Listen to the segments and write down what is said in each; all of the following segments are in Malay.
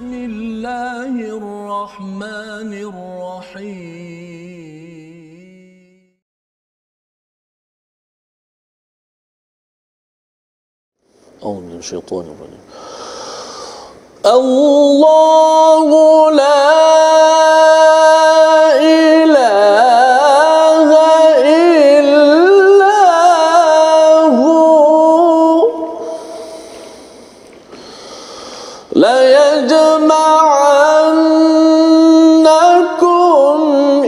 Bismillahirrahmanirrahim. أعوذ من الشيطان الرجيم. الله لا إله إلا هو ليجمعنكم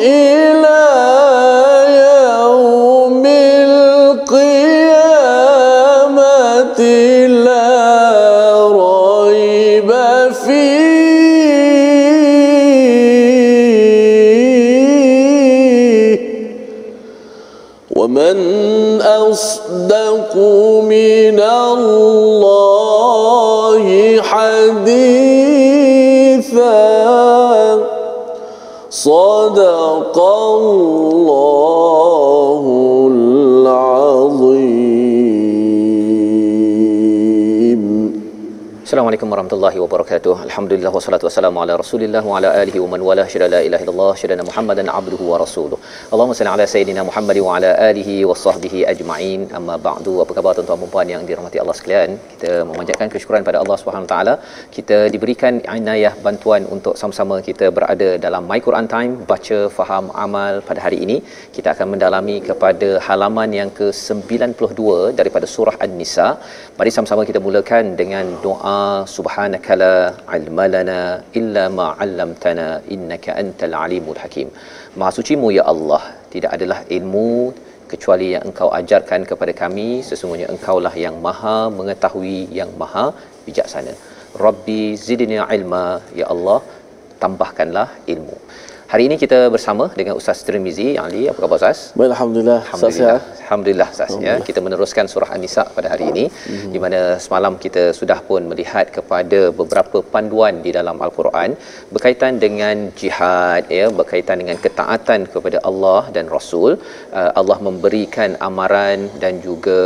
إلى يوم القيامة لا ريب فيه ومن أصدق من الله حديثا صدق الله العظيم. Assalamualaikum warahmatullahi wabarakatuh. Alhamdulillah wassalatu wassalamu ala Rasulillah wa ala alihi wa man wala syada la ilaha illallah syada Muhammadan abduhu wa rasuluh. Allahumma salli ala sayidina Muhammad wa ala alihi wa sahbihi ajma'in. Amma ba'du. Apa khabar tuan-tuan dan puan yang dirahmati Allah sekalian? Kita memanjatkan kesyukuran pada Allah Subhanahu wa taala. Kita diberikan inayah bantuan untuk sama-sama kita berada dalam My Quran Time, baca, faham, amal. Pada hari ini kita akan mendalami kepada halaman yang ke-92 daripada surah An-Nisa. Mari sama-sama kita mulakan dengan doa subhanaka la ilma lana illa ma 'allamtana innaka antal alimul hakim. Maha sucimu ya Allah, tidak adalah ilmu kecuali yang engkau ajarkan kepada kami, sesungguhnya engkaulah yang maha mengetahui, yang maha bijaksana. Rabbi zidni ilma, ya Allah tambahkanlah ilmu. Hari ini kita bersama dengan Ustaz Tirmizi Ali. Apa khabar Ustaz? Baik, alhamdulillah. Alhamdulillah Ustaz ya. Kita meneruskan surah An-Nisa pada hari ini, di mana semalam kita sudah pun melihat kepada beberapa panduan di dalam Al-Quran berkaitan dengan jihad ya, berkaitan dengan ketaatan kepada Allah dan Rasul. Allah memberikan amaran dan juga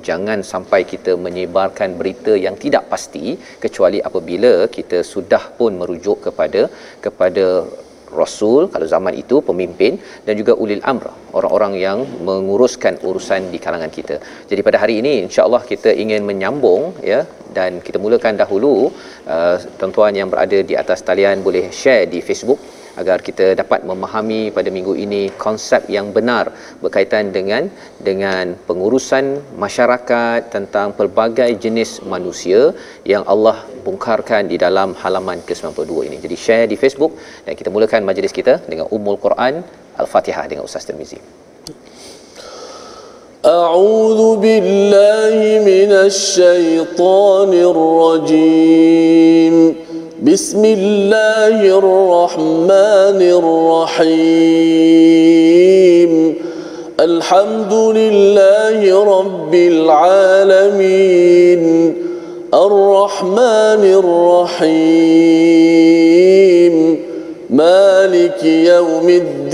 jangan sampai kita menyebarkan berita yang tidak pasti kecuali apabila kita sudah pun merujuk kepada Rasul, kalau zaman itu pemimpin, dan juga ulil amr, orang-orang yang menguruskan urusan di kalangan kita. Jadi pada hari ini insya-Allah kita ingin menyambung ya, dan kita mulakan dahulu. Tuan-tuan yang berada di atas talian boleh share di Facebook agar kita dapat memahami pada minggu ini konsep yang benar berkaitan dengan pengurusan masyarakat, tentang pelbagai jenis manusia yang Allah bongkarkan di dalam halaman ke-92 ini. Jadi share di Facebook dan kita mulakan majlis kita dengan Ummul Quran Al-Fatihah dengan Ustaz Tirmizi. A'udzu billahi minasy syaithanir rajim. Bismillahirrahmanirrahim. Alhamdulillahi rabbil alamin. Ar-Rahmanir-Rahim. Maliki yaumiddin.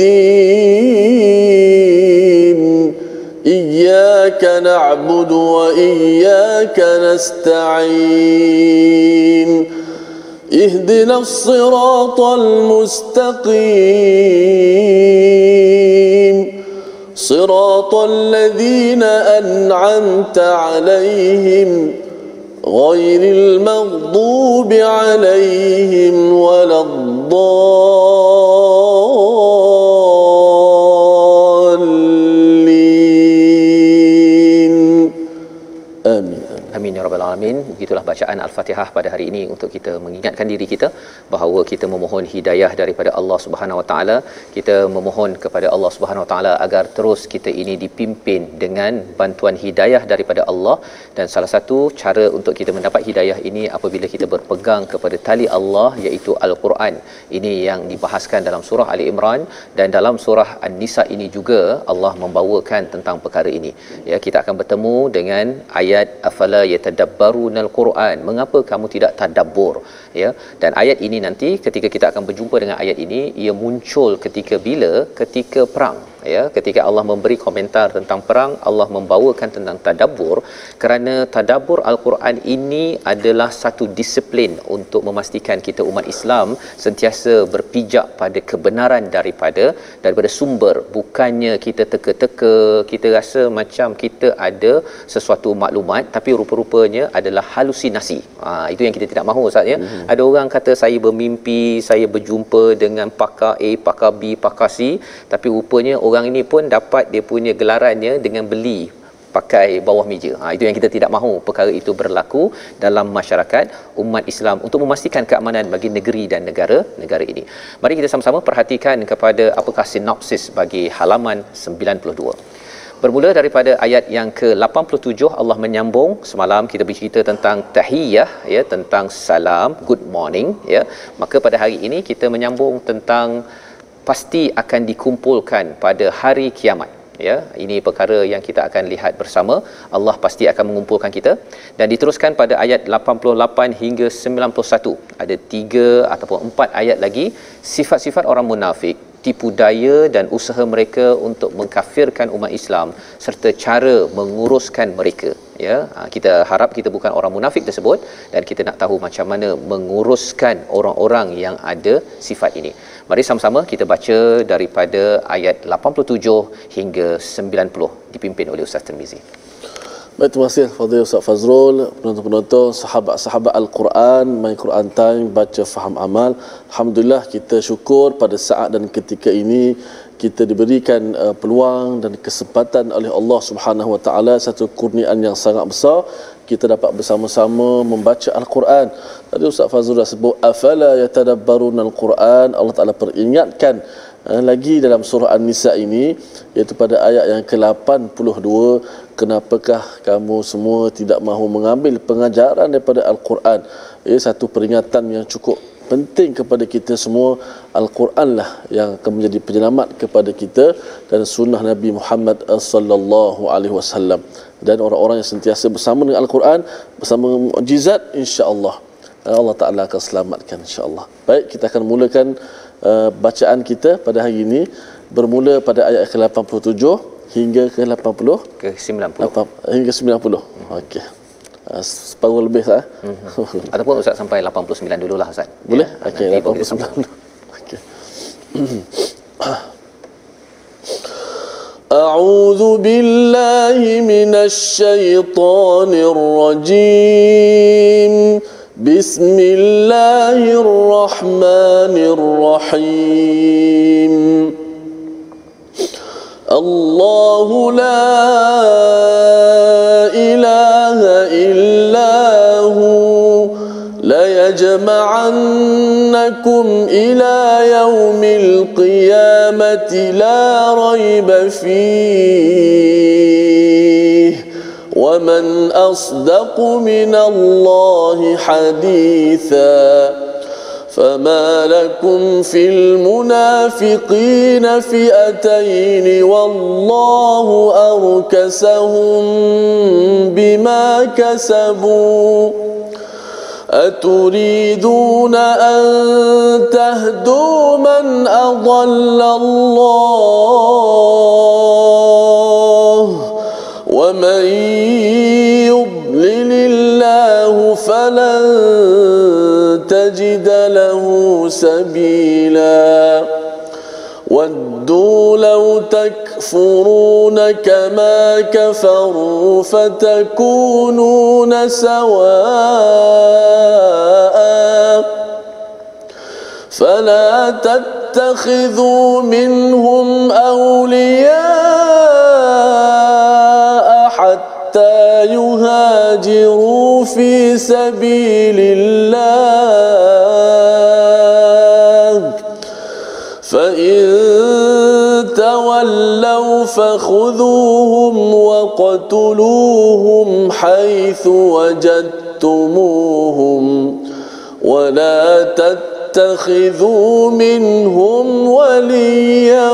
Iyyaka na'budu wa iyyaka nasta'in. اهدنا الصراط المستقيم صراط الذين أنعمت عليهم غير المغضوب عليهم ولا الضالين. آمين. Amin ya rabbal alamin. Begitulah bacaan Al-Fatihah pada hari ini untuk kita mengingatkan diri kita bahawa kita memohon hidayah daripada Allah Subhanahu Wa Taala. Kita memohon kepada Allah Subhanahu Wa Taala agar terus kita ini dipimpin dengan bantuan hidayah daripada Allah, dan salah satu cara untuk kita mendapat hidayah ini apabila kita berpegang kepada tali Allah, iaitu Al-Quran. Ini yang dibahaskan dalam surah Ali Imran, dan dalam surah An-Nisa ini juga Allah membawakan tentang perkara ini. Ya, kita akan bertemu dengan ayat afala yatadabbarunal Quran, mengapa kamu tidak tadabbur, ya. Dan ayat ini nanti ketika kita akan berjumpa dengan ayat ini, ia muncul ketika perang, ya. Ketika Allah memberi komentar tentang perang, Allah membawakan tentang tadabbur, kerana tadabbur al-Quran ini adalah satu disiplin untuk memastikan kita umat Islam sentiasa berpijak pada kebenaran daripada sumber. Bukannya kita teka-teka, kita rasa macam kita ada sesuatu maklumat tapi rupa-rupanya adalah halusinasi. Itu yang kita tidak mahu, Ustaz, ya. Ada orang kata saya bermimpi, saya berjumpa dengan pakar A, pakar B, pakar C, tapi rupanya orang ini pun dapat dia punya gelarannya dengan beli pakai bawah meja. Itu yang kita tidak mahu perkara itu berlaku dalam masyarakat umat Islam untuk memastikan keamanan bagi negeri dan negara ini. Mari kita sama-sama perhatikan kepada apakah sinopsis bagi halaman 92. Bermula daripada ayat yang ke-87, Allah menyambung. Semalam kita bercerita tentang tahiyah, ya, tentang salam, good morning, ya. Maka pada hari ini kita menyambung tentang pasti akan dikumpulkan pada hari kiamat. Ya, ini perkara yang kita akan lihat bersama. Allah pasti akan mengumpulkan kita. Dan diteruskan pada ayat 88 hingga 91. Ada 3 ataupun 4 ayat lagi sifat-sifat orang munafik, tipu daya dan usaha mereka untuk mengkafirkan umat Islam serta cara menguruskan mereka. Ya, kita harap kita bukan orang munafik tersebut dan kita nak tahu macam mana menguruskan orang-orang yang ada sifat ini. Mari sama-sama kita baca daripada ayat 87 hingga 90 dipimpin oleh Ustaz Tirmizi. Baik, terima kasih Fadil Ustaz Fazrul, penonton-penonton, sahabat-sahabat Al-Quran, My Quran Time, baca faham amal. Alhamdulillah, kita syukur pada saat dan ketika ini kita diberikan peluang dan kesempatan oleh Allah Subhanahu Wa Taala, satu kurniaan yang sangat besar. Kita dapat bersama-sama membaca Al-Quran. Tadi Ustaz Fazrul dah sebut afala yatadabbaruna Al-Quran. Allah Taala peringatkan lagi dalam surah An-Nisa ini, iaitu pada ayat yang ke-82, kenapakah kamu semua tidak mahu mengambil pengajaran daripada Al-Quran. Satu peringatan yang cukup penting kepada kita semua. Al-Quran lah yang akan menjadi penyelamat kepada kita dan sunnah Nabi Muhammad sallallahu alaihi wasallam, dan orang-orang yang sentiasa bersama dengan Al-Quran, bersama mukjizat, insya-Allah Allah Taala akan selamatkan, insya-Allah. Baik, kita akan mulakan bacaan kita pada hari ini, bermula pada ayat ke-87 hingga ke-90 hingga 90. Okey. Separuh lebih sah. Ataupun Ustaz sampai 89 dululah, Ustaz. Boleh? Ya, okey, 89. Okey. A'udzu billahi minasy syaithanir rajim. Bismillahirrahmanirrahim. Allahu la ilaha illahu la yajma'annakum ila yaumil qiyamati la rayba fihi wa man asdaqu minallahi haditha. فما لكم في المنافقين فئتين والله أركسهم بما كسبوا أتريدون أن تهدوا من أضل الله ومن يضلل الله فلن تجد له سبيلا ودوا لو تكفرون كما كفروا فتكونون سواء فلا تتخذوا منهم أولياء حتى يهاجروا في سبيل الله فإن تولوا فخذوهم وقتلوهم حيث وجدتموهم ولا تتخذوا منهم وليا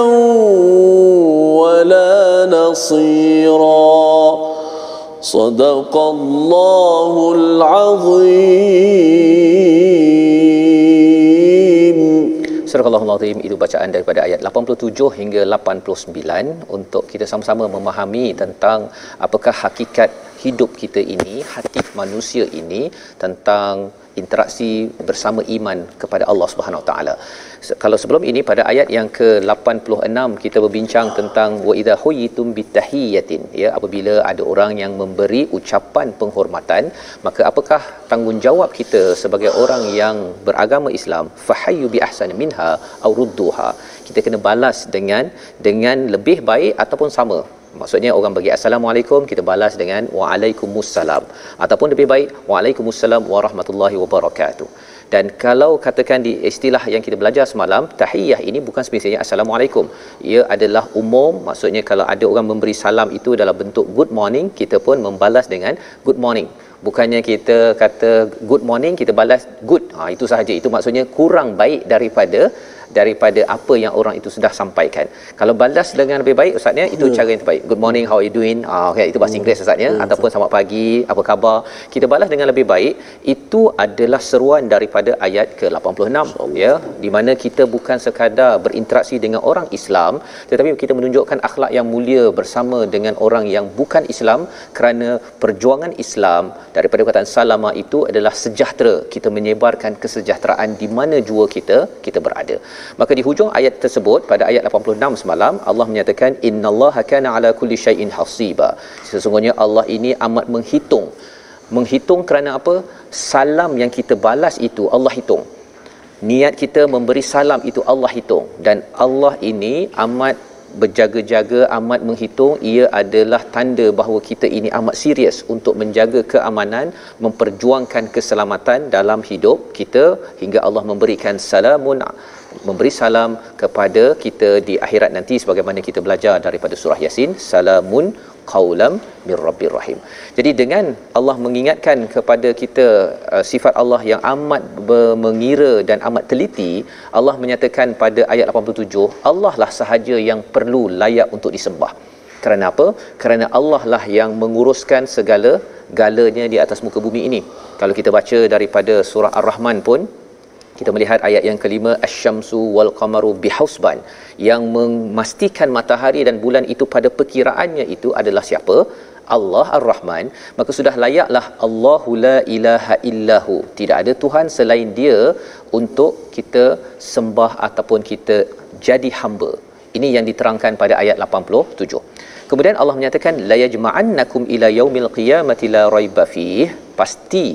ولا نصيرا صدق الله العظيم. Surah Al-Azim, itu itu bacaan daripada ayat 87 hingga 89 untuk kita sama-sama memahami tentang apakah hakikat hidup kita ini, hati manusia ini, tentang interaksi bersama iman kepada Allah Subhanahu Wa Taala. Kalau sebelum ini pada ayat yang ke-86 kita berbincang tentang wa idza huyitum bitahiyatin, ya, apabila ada orang yang memberi ucapan penghormatan, maka apakah tanggungjawab kita sebagai orang yang beragama Islam? Fahayyu bi ahsani minha aw rudduha. Kita kena balas dengan lebih baik ataupun sama. Maksudnya orang bagi assalamualaikum, kita balas dengan waalaikumsalam, ataupun lebih baik waalaikumsalam warahmatullahi wabarakatuh. Dan kalau katakan di istilah yang kita belajar semalam, tahiyah ini bukan semestinya assalamualaikum. Ia adalah umum, maksudnya kalau ada orang memberi salam itu dalam bentuk good morning, kita pun membalas dengan good morning. Bukannya kita kata good morning kita balas good. Itu sahaja. Itu maksudnya kurang baik daripada apa yang orang itu sudah sampaikan. Kalau balas dengan lebih baik ustaznya, itu cara yang terbaik. Good morning, how are you doing? Okay, itu bahasa Inggeris ustaznya. Ataupun selamat pagi, apa khabar? Kita balas dengan lebih baik. Itu adalah seruan daripada ayat ke-86, ya, di mana kita bukan sekadar berinteraksi dengan orang Islam, tetapi kita menunjukkan akhlak yang mulia bersama dengan orang yang bukan Islam, kerana perjuangan Islam daripada perkataan salama itu adalah sejahtera. Kita menyebarkan kesejahteraan di mana jua kita berada. Maka di hujung ayat tersebut pada ayat 86 semalam Allah menyatakan innallaha kana ala kulli syai'in hasiba. Sesungguhnya Allah ini amat menghitung. Menghitung kerana apa? Salam yang kita balas itu Allah hitung. Niat kita memberi salam itu Allah hitung, dan Allah ini amat berjaga-jaga, amat menghitung. Ia adalah tanda bahawa kita ini amat serius untuk menjaga keamanan, memperjuangkan keselamatan dalam hidup kita, hingga Allah memberikan memberi salam kepada kita di akhirat nanti, sebagaimana kita belajar daripada surah Yasin, salamun qaulam mir rabbir rahim. Jadi dengan Allah mengingatkan kepada kita sifat Allah yang amat mengira dan amat teliti, Allah menyatakan pada ayat 87, Allah lah sahaja yang perlu layak untuk disembah. Kerana apa? Kerana Allah lah yang menguruskan segala-galanya di atas muka bumi ini. Kalau kita baca daripada surah Ar-Rahman pun, kita melihat ayat yang kelima, asy-syamsu wal qamaru bihusban, yang memastikan matahari dan bulan itu pada perkiraannya itu adalah siapa? Allah Ar-Rahman. Maka sudah layaklah Allahu la ilaha illahu, tidak ada Tuhan selain Dia untuk kita sembah ataupun kita jadi hamba. Ini yang diterangkan pada ayat 87. Kemudian Allah menyatakan la yajma'annakum ila yaumil qiyamati la raiba fih, pasti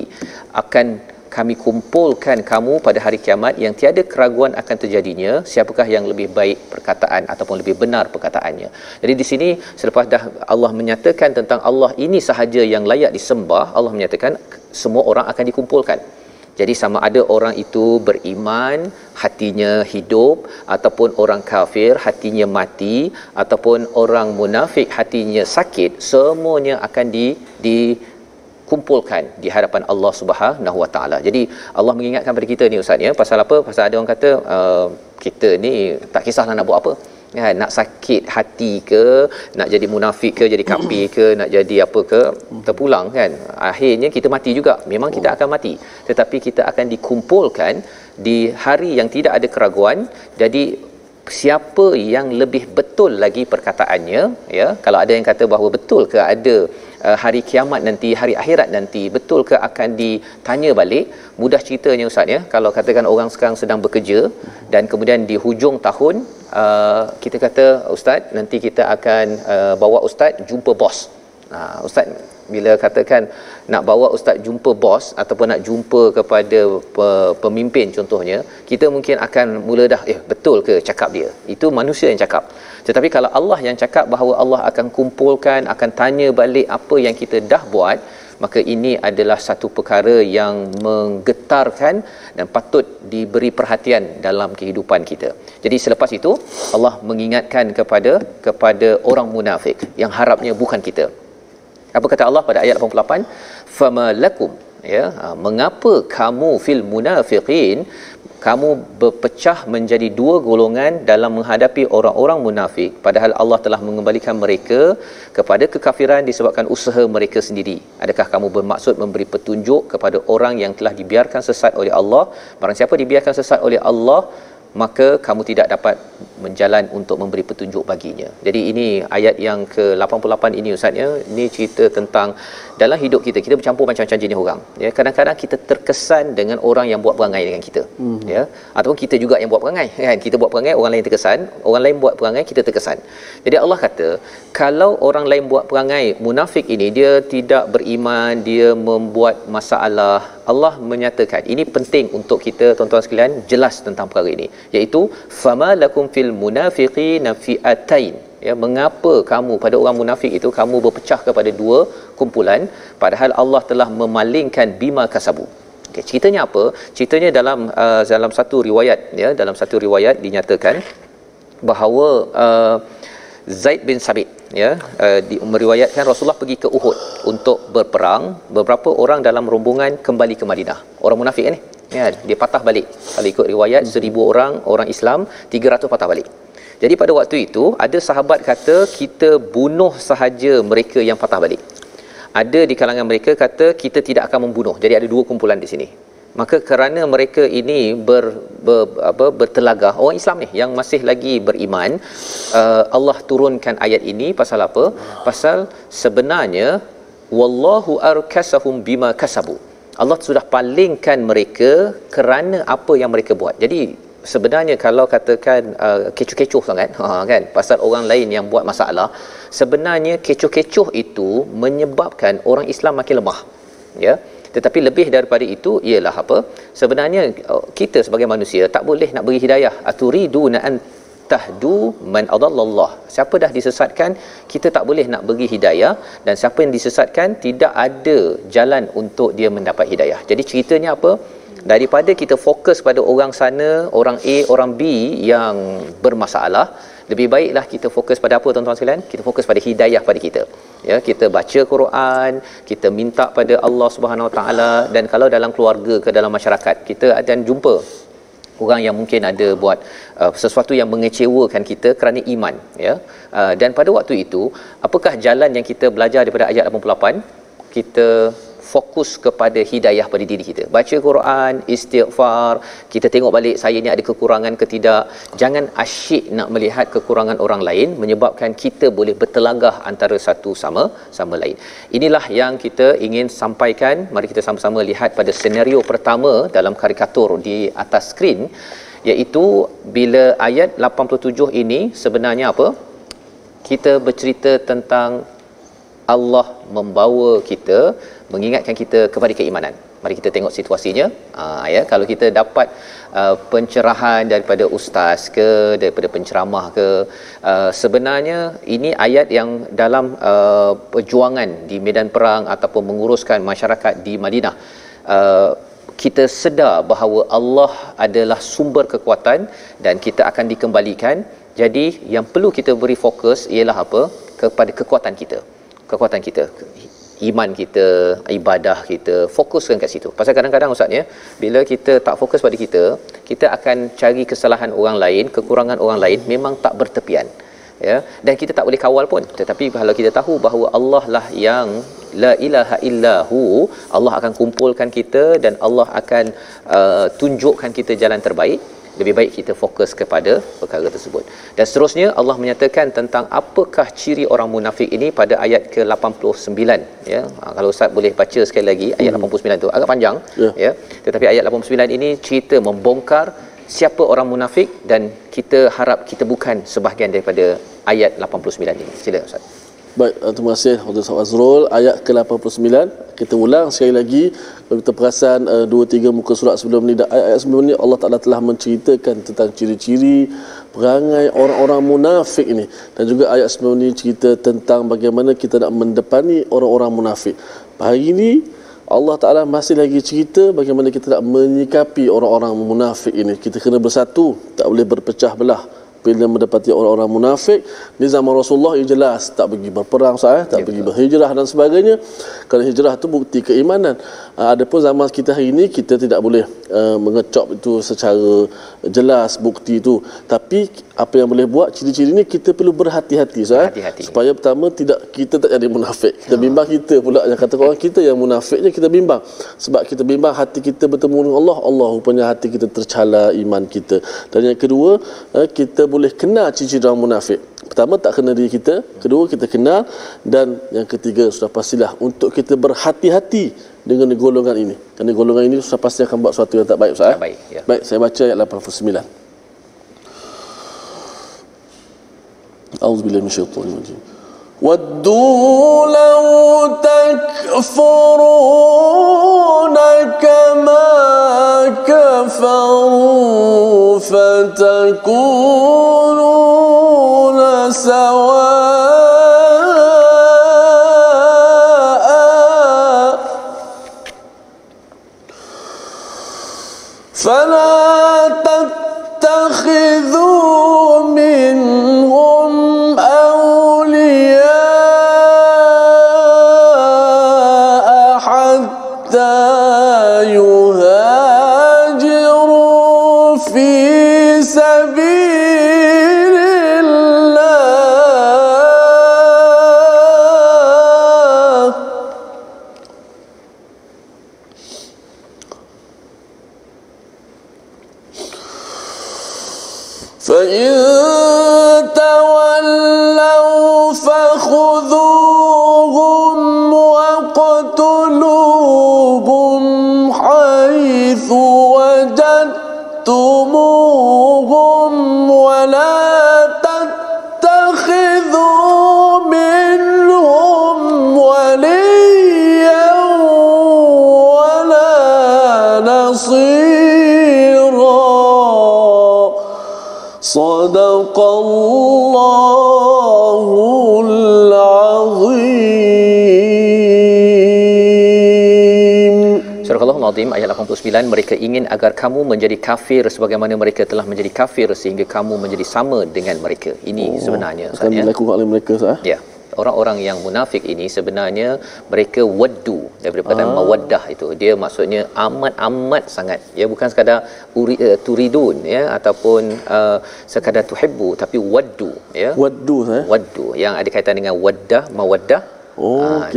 akan kami kumpulkan kamu pada hari kiamat yang tiada keraguan akan terjadinya. Siapakah yang lebih baik perkataan ataupun lebih benar perkataannya? Jadi di sini selepas dah Allah menyatakan tentang Allah ini sahaja yang layak disembah, Allah menyatakan semua orang akan dikumpulkan. Jadi sama ada orang itu beriman, hatinya hidup, ataupun orang kafir, hatinya mati, ataupun orang munafik, hatinya sakit, semuanya akan kumpulkan di hadapan Allah Subhanahu Wa Taala. Jadi Allah mengingatkan pada kita ni ustaz, ya, pasal apa? Pasal ada orang kata kita ni tak kisahlah nak buat apa. Ya, nak sakit hati ke, nak jadi munafik ke, jadi kafir ke, nak jadi apa ke, terpulang kan. Akhirnya kita mati juga. Memang kita akan mati, tetapi kita akan dikumpulkan di hari yang tidak ada keraguan. Jadi siapa yang lebih betul lagi perkataannya, ya, kalau ada yang kata bahawa betul ke ada hari kiamat nanti, hari akhirat nanti, betul ke akan ditanya balik? Mudah ceritanya ustaz, ya, kalau katakan orang sekarang sedang bekerja dan kemudian di hujung tahun kita kata ustaz, nanti kita akan bawa ustaz jumpa bos. Ustaz bila katakan nak bawa ustaz jumpa bos ataupun nak jumpa kepada pemimpin contohnya, kita mungkin akan mula dah betul ke cakap dia? Itu manusia yang cakap. Tetapi kalau Allah yang cakap bahawa Allah akan kumpulkan, akan tanya balik apa yang kita dah buat, maka ini adalah satu perkara yang menggetarkan dan patut diberi perhatian dalam kehidupan kita. Jadi selepas itu Allah mengingatkan kepada orang munafik yang harapnya bukan kita. Apa kata Allah pada ayat 88? Fama lakum, ya, mengapa kamu fil munafiqin, kamu berpecah menjadi dua golongan dalam menghadapi orang-orang munafik, padahal Allah telah mengembalikan mereka kepada kekafiran disebabkan usaha mereka sendiri. Adakah kamu bermaksud memberi petunjuk kepada orang yang telah dibiarkan sesat oleh Allah? Barang siapa dibiarkan sesat oleh Allah, maka kamu tidak dapat menjalan untuk memberi petunjuk baginya. Jadi ini ayat yang ke-88 ini ustaz ya. Ini cerita tentang dalam hidup kita bercampur macam-macam jenis orang. Ya, kadang-kadang kita terkesan dengan orang yang buat perangai dengan kita. Ya, ataupun kita juga yang buat perangai kan. Kita buat perangai, orang lain terkesan, orang lain buat perangai, kita terkesan. Jadi Allah kata, kalau orang lain buat perangai munafik ini, dia tidak beriman, dia membuat masalah, Allah menyatakan ini penting untuk kita tuan-tuan sekalian jelas tentang perkara ini, iaitu fama lakum fil munafiqina fi'atain. Ya, mengapa kamu pada orang munafik itu kamu berpecah kepada dua kumpulan padahal Allah telah memalingkan bima kasabu. Okey, ceritanya apa? Ceritanya dalam satu riwayat ya, dalam satu riwayat dinyatakan bahawa Zaid bin Sabit ya meriwayatkan Rasulullah pergi ke Uhud untuk berperang. Beberapa orang dalam rombongan kembali ke Madinah. Orang munafik ni ya, dia patah balik. Kalau ikut riwayat 1000 orang Islam, 300 patah balik. Jadi pada waktu itu ada sahabat kata kita bunuh sahaja mereka yang patah balik. Ada di kalangan mereka kata kita tidak akan membunuh. Jadi ada dua kumpulan di sini. Maka kerana mereka ini bertelagah, orang Islam ni yang masih lagi beriman, Allah turunkan ayat ini pasal apa? Pasal sebenarnya wallahu arkasahum bima kasabu. Allah sudah palingkan mereka kerana apa yang mereka buat. Jadi sebenarnya kalau katakan kecoh-kecoh sangat kan pasal orang lain yang buat masalah, sebenarnya kecoh-kecoh itu menyebabkan orang Islam makin lemah ya. Tetapi lebih daripada itu ialah apa? Sebenarnya kita sebagai manusia tak boleh nak beri hidayah. Aturiduna an tahdu man adallallah. Siapa dah disesatkan, kita tak boleh nak bagi hidayah, dan siapa yang disesatkan tidak ada jalan untuk dia mendapat hidayah. Jadi ceritanya apa? Daripada kita fokus pada orang sana, orang A, orang B yang bermasalah, lebih baiklah kita fokus pada apa tuan-tuan sekalian? Kita fokus pada hidayah pada kita. Ya, kita baca Quran, kita minta pada Allah Subhanahu Wa Taala, dan kalau dalam keluarga ke dalam masyarakat, kita akan jumpa orang yang mungkin ada buat sesuatu yang mengecewakan kita kerana iman ya. Dan pada waktu itu, apakah jalan yang kita belajar daripada ayat 88? Kita fokus kepada hidayah pada diri kita. Baca Quran, istighfar, kita tengok balik saya ni ada kekurangan ke tidak. Jangan asyik nak melihat kekurangan orang lain menyebabkan kita boleh bertelagah antara satu sama lain. Inilah yang kita ingin sampaikan. Mari kita sama-sama lihat pada senario pertama dalam karikatur di atas skrin, iaitu bila ayat 87 ini sebenarnya apa? Kita bercerita tentang Allah membawa kita, mengingatkan kita kepada keimanan. Mari kita tengok situasinya. Ya, kalau kita dapat pencerahan daripada ustaz ke, daripada penceramah ke, sebenarnya ini ayat yang dalam perjuangan di medan perang ataupun menguruskan masyarakat di Madinah, kita sedar bahawa Allah adalah sumber kekuatan dan kita akan dikembalikan. Jadi yang perlu kita beri fokus ialah apa? Kepada kekuatan kita, iman kita, ibadah kita, fokuskan kat situ. Pasal kadang-kadang ustaz ya, bila kita tak fokus pada kita, kita akan cari kesalahan orang lain, kekurangan orang lain, memang tak bertepian ya, dan kita tak boleh kawal pun. Tetapi kalau kita tahu bahawa Allah lah yang la ilaha illahu, Allah akan kumpulkan kita dan Allah akan tunjukkan kita jalan terbaik. Lebih baik kita fokus kepada perkara tersebut. Dan seterusnya Allah menyatakan tentang apakah ciri orang munafik ini pada ayat ke-89 ya. Kalau ustaz boleh baca sekali lagi ayat 89 tu, agak panjang ya. Tetapi ayat 89 ini cerita membongkar siapa orang munafik, dan kita harap kita bukan sebahagian daripada ayat 89 ini. Sila ustaz. Baik, terima kasih Fadil Ustaz Fazrul. Ayat ke-89 kita ulang sekali lagi. Kalau kita perasan 2-3 muka surat sebelum ni, ayat sebelum ni Allah Taala telah menceritakan tentang ciri-ciri perangai orang-orang munafik ini, dan juga ayat sebelum ni cerita tentang bagaimana kita nak mendepani orang-orang munafik. Hari ini Allah Taala masih lagi cerita bagaimana kita nak menyikapi orang-orang munafik ini. Kita kena bersatu, tak boleh berpecah belah. Bila mendapati orang-orang munafik di zaman Rasulullah, ia jelas tak pergi berperang, tak pergi berhijrah dan sebagainya. Kerana hijrah itu bukti keimanan. Adapun zaman kita hari ini, kita tidak boleh mengecop itu secara jelas bukti itu. Tapi apa yang boleh buat, ciri-ciri ni kita perlu berhati-hati, supaya pertama kita tak jadi munafik. Kita bimbang kita pula yang kata orang kita yang munafiknya kita bimbang. Sebab kita bimbang hati kita bertemu dengan Allah rupanya hati kita tercela iman kita. Dan yang kedua, kita boleh kenal ciri-ciri orang munafik. Pertama, tak kenal diri kita. Kedua, kita kenal. Dan yang ketiga, sudah pastilah untuk kita berhati-hati dengan golongan ini. Kerana golongan ini sudah pasti akan buat sesuatu yang tak baik, Ustaz. Baik, ya. Baik, saya baca ayat 89. A'udzubillahi minasyaitonir rajim. وَدُّوا لَوْ تَكْفُرُونَ كَمَا كَفَرُوا فَتَكُونُونَ سَوَاءً فَلَا تَتَّخِذُوا مِنْهُمْ يهاجروا في سبيل الله فإن تولوا فخذوهم وقتلوهم حيث وجدتموهم ولا تتخذوا منهم وليا ولا نصيرا صدق الله العظيم. Surah Al-Azim ayat 89, mereka ingin agar kamu menjadi kafir sebagaimana mereka telah menjadi kafir sehingga kamu menjadi sama dengan mereka. Ini sebenarnya akan dilakukan oleh mereka, Ustaz. Ya. Orang-orang yang munafik ini sebenarnya mereka waddu, daripada perkataan mawaddah itu. Dia maksudnya amat-amat sangat. Ya, bukan sekadar turidun ya ataupun sekadar tuhibbu, tapi waddu ya. Waddu yang ada kaitan dengan waddah, mawaddah.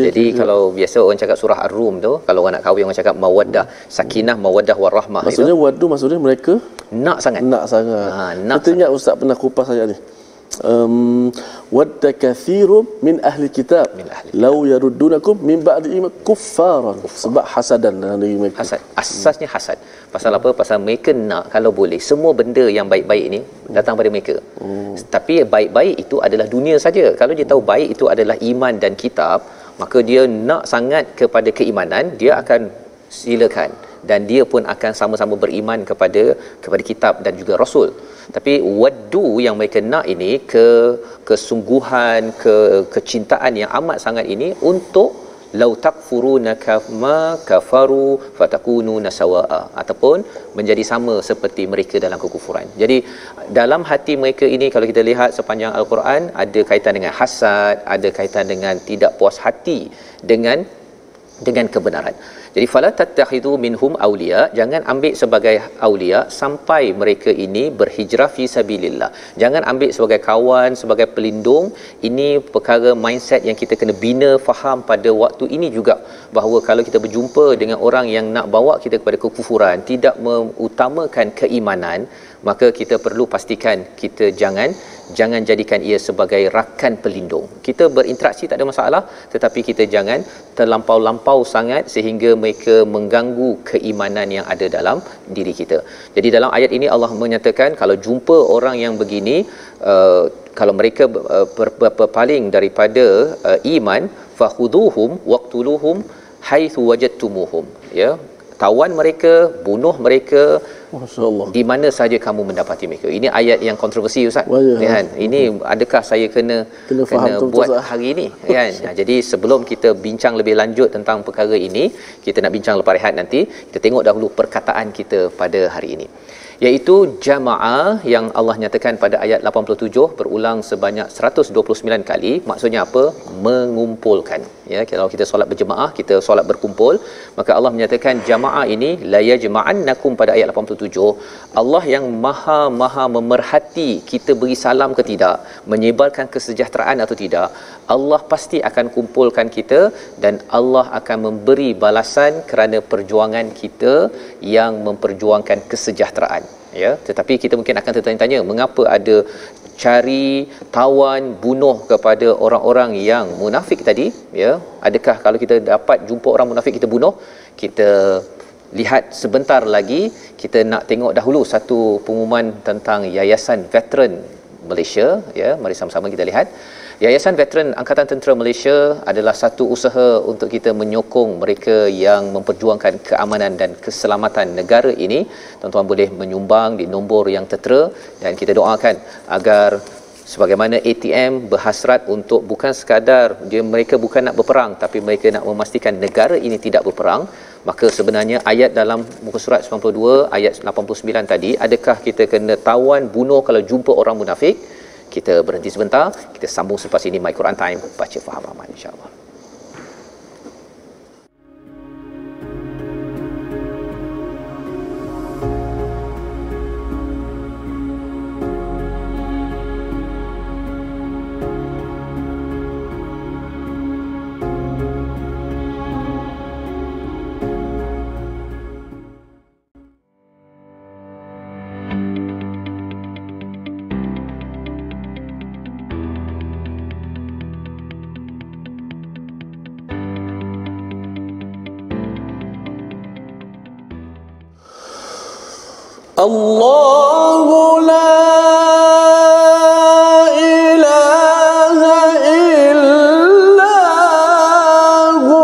Jadi kalau biasa orang cakap surah Ar-Rum tu, kalau orang nak kahwin orang cakap mawaddah, sakinah, mawaddah warahmah. Maksudnya waddu maksudnya mereka nak sangat. Kita ingat Ustaz pernah kupas ayat ni. Wadda kathirun min ahli kitab law yaruddunakum min ba'di iman kuffaran. Sebab hasadan dari mereka. Hasad. Asasnya hasad. Pasal apa? Pasal mereka nak kalau boleh semua benda yang baik-baik ini datang pada mereka. Tapi baik-baik itu adalah dunia saja. Kalau dia tahu baik itu adalah iman dan kitab, maka dia nak sangat kepada keimanan, dia akan silakan, dan dia pun akan sama-sama beriman kepada kitab dan juga rasul. Tapi waddu yang mereka nak ini kesungguhan, kecintaan yang amat sangat ini untuk lau takfuruna kama kafaru fatakununa sawaa, ataupun menjadi sama seperti mereka dalam kekufuran. Jadi dalam hati mereka ini kalau kita lihat sepanjang al-Quran ada kaitan dengan hasad, ada kaitan dengan tidak puas hati dengan kebenaran. Jadi fala tattakhidhu minhum awliya, jangan ambil sebagai awliya sampai mereka ini berhijrah fi sabilillah. Jangan ambil sebagai kawan, sebagai pelindung. Ini perkara mindset yang kita kena bina, faham pada waktu ini juga, bahawa kalau kita berjumpa dengan orang yang nak bawa kita kepada kekufuran, tidak mengutamakan keimanan, maka kita perlu pastikan kita jangan jadikan ia sebagai rakan pelindung. Kita berinteraksi tak ada masalah, tetapi kita jangan terlampau-lampau sangat sehingga mereka mengganggu keimanan yang ada dalam diri kita. Jadi dalam ayat ini Allah menyatakan kalau jumpa orang yang begini, kalau mereka berpaling daripada iman, fakhuduhum waqtuluhum haitsu wajadtumuhum, ya, tawan mereka, bunuh mereka, Masya-Allah, di mana saja kamu mendapati mereka. Ini ayat yang kontroversi, Ustaz. Kan? Ini adakah saya kena buat hari ini, kan? Jadi sebelum kita bincang lebih lanjut tentang perkara ini, kita nak bincang lepas rehat nanti, kita tengok dahulu perkataan kita pada hari ini, iaitu jamaah yang Allah nyatakan pada ayat 87 berulang sebanyak 129 kali. Maksudnya apa? Mengumpulkan, ya. Kalau kita solat berjemaah, kita solat berkumpul, maka Allah menyatakan jamaah ini la yajma'annakum pada ayat 87. Allah yang maha memerhati kita beri salam ke tidak, menyebarkan kesejahteraan atau tidak. Allah pasti akan kumpulkan kita dan Allah akan memberi balasan kerana perjuangan kita yang memperjuangkan kesejahteraan, ya. Tetapi kita mungkin akan tertanya-tanya, mengapa ada cari, tawan, bunuh kepada orang-orang yang munafik tadi, ya? Adakah kalau kita dapat jumpa orang munafik kita bunuh? Kita lihat sebentar lagi, kita nak tengok dahulu satu pengumuman tentang Yayasan Veteran Malaysia, ya. Mari sama-sama kita lihat. Yayasan Veteran Angkatan Tentera Malaysia adalah satu usaha untuk kita menyokong mereka yang memperjuangkan keamanan dan keselamatan negara ini. Tuan-tuan boleh menyumbang di nombor yang tertera dan kita doakan agar sebagaimana ATM berhasrat untuk bukan sekadar mereka bukan nak berperang, tapi mereka nak memastikan negara ini tidak berperang. Maka sebenarnya ayat dalam muka surat 92 ayat 89 tadi, adakah kita kena tawan bunuh kalau jumpa orang munafik? Kita berhenti sebentar, kita sambung selepas ini My Quran Time, baca faham aman insya-Allah. Allahu la ilaha illa hu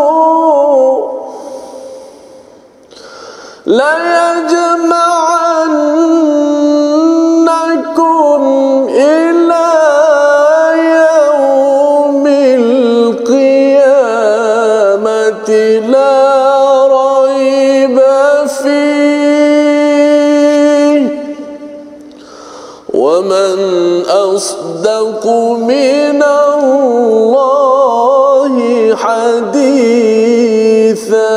la yajma'annakum ila yaumil qiyamati la raiba fihi ومن أصدق من الله حديثا.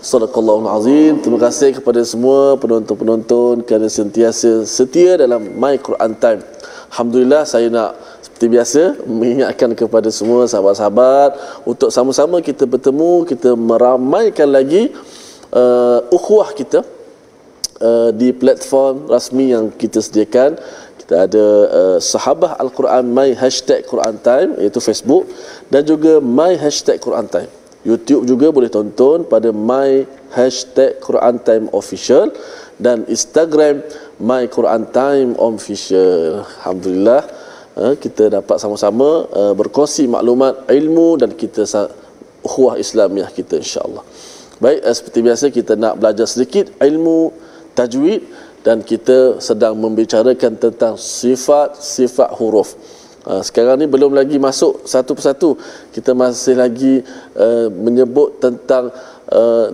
Sadaqallahul Azim. Terima kasih kepada semua penonton-penonton kerana sentiasa setia dalam My Quran Time. Alhamdulillah, saya nak seperti biasa mengingatkan kepada semua sahabat-sahabat untuk sama-sama kita bertemu, kita meramaikan lagi ukhuwah kita di platform rasmi yang kita sediakan. Kita ada Sahabah Al-Quran My #Quran Time, iaitu Facebook, dan juga My #Quran Time. YouTube juga boleh tonton pada My #Quran Time Official, dan Instagram My Quran Time Official. Alhamdulillah, kita dapat sama-sama berkongsi maklumat, ilmu, dan kita ukhuwah Islamiah kita, insya-Allah. Baik, seperti biasa kita nak belajar sedikit ilmu tajwid, dan kita sedang membicarakan tentang sifat-sifat huruf. Sekarang ni belum lagi masuk satu persatu, kita masih lagi menyebut tentang